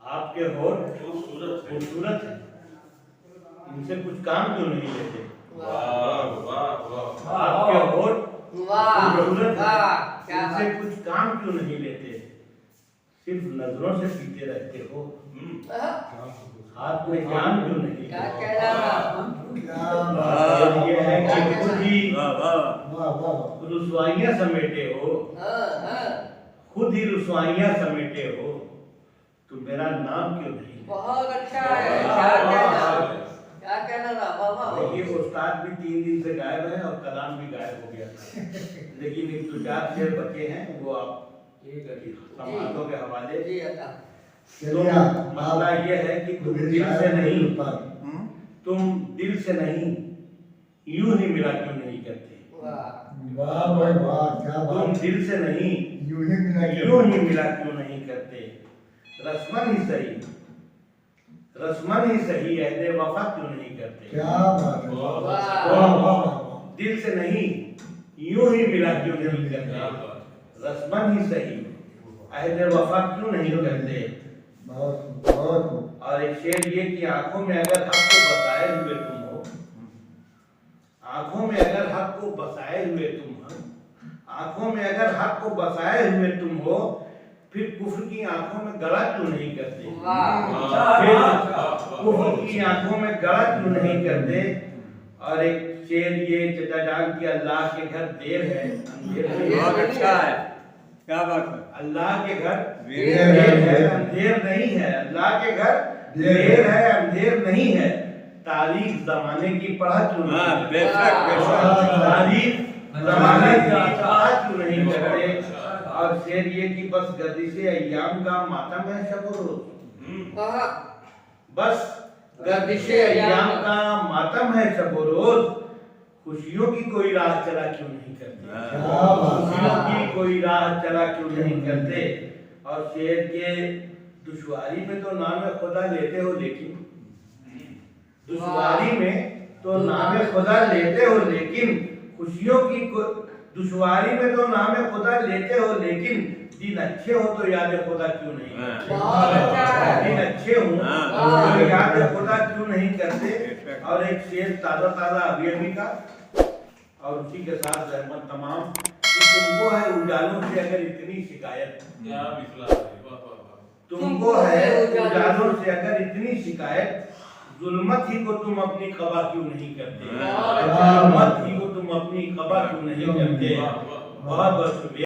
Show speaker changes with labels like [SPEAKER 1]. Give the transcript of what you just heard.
[SPEAKER 1] आपके होठ खूबसूरत है, इनसे कुछ काम क्यों नहीं लेते? आपके होठ खूबसूरत है, इनसे कुछ काम क्यों नहीं लेते? सिर्फ नजरों से पीते रहते हो, हाथ में जान क्यों नहीं लेते? ये है कि खुद ही रुसवाइयां समेटे हो, खुद ही रुसवाइयां समेटे हो, तो मेरा नाम क्यों नहीं?
[SPEAKER 2] बहुत अच्छा है, क्या कहना था बाबा?
[SPEAKER 1] देखिए उस्ताद भी 3 दिन से गायब है और कलाम भी गायब हो गया था, लेकिन एक 2-4 शेर बचे हैं, वो आप समातों के हवाले।
[SPEAKER 2] जी अता
[SPEAKER 1] तो मामला ये है कि तुम दिल से नहीं, तुम दिल से नहीं यूं ही मिला क्यों नहीं करते?
[SPEAKER 3] वाह भाई वाह, क्या
[SPEAKER 1] तुम
[SPEAKER 3] बात।
[SPEAKER 1] दिल से नहीं
[SPEAKER 3] यूं ही मिला
[SPEAKER 1] यूं ही मिला क्यों नहीं करते? रस्मन ही सही, रस्मन ही सही, अहदे वफा क्यों नहीं करते?
[SPEAKER 3] क्या बात है, वाह वाह।
[SPEAKER 1] दिल से नहीं यूं ही मिला क्यों नहीं करते? रस्मन ही सही, अहदे वफा क्यों नहीं करते?
[SPEAKER 3] बहुत बहुत।
[SPEAKER 1] और एक शेर ये कि आंखों में अगर हक को बसाए हुए तुम हो, आंखों में अगर हक को बसाए हुए तुम हो, आंखों में अगर हक को बसाए हुए तुम हो, फिर कुफ्र की आंखों में गला क्यों नहीं करते? फिर कुफ्र की आंखों में गला क्यों नहीं करते? और एक शेर ये चचा जान की अल्लाह के घर देर है अंधेर नहीं।
[SPEAKER 4] बहुत अच्छा है, क्या बात है।
[SPEAKER 1] अल्लाह के घर
[SPEAKER 3] देर है,
[SPEAKER 1] अंधेर नहीं है, अल्लाह के घर देर है अंधेर नहीं है। तारीख जमाने की पढ़ा क्यों नहीं?
[SPEAKER 4] बेशक बेशक।
[SPEAKER 1] तारीख जमाने की पढ़ा क्यों नहीं करते? और शेर ये कि बस गर्दिशे अय्याम का मातम है शब और रोज, बस गर्दिशे अय्याम का मातम है शब और रोज, खुशियों की कोई राह चला क्यों नहीं करते? खुशियों की कोई राह चला क्यों नहीं करते? और शेर के दुश्वारी में तो नाम खुदा लेते हो, लेकिन दुश्वारी में तो नाम खुदा लेते हो, लेकिन खुशियों की दुश्वारी में तो नाम खुदा लेते हो, लेकिन दिन अच्छे हो तो याद खुदा क्यों नहीं करते? दिन अच्छे हो तो याद खुदा क्यों नहीं करते? और एक शेर ताजा ताजा अभी का, और उसी के साथ रहमत तमाम कि तुमको है उजालों से अगर इतनी शिकायत, तुमको है उजालों से अगर इतनी शिकायत, जुल्मत ही को तुम अपनी कबा क्यों नहीं करते? जुल्मत ही को तुम अपनी कबा क्यों नहीं करते? बहुत बहुत शुक्रिया।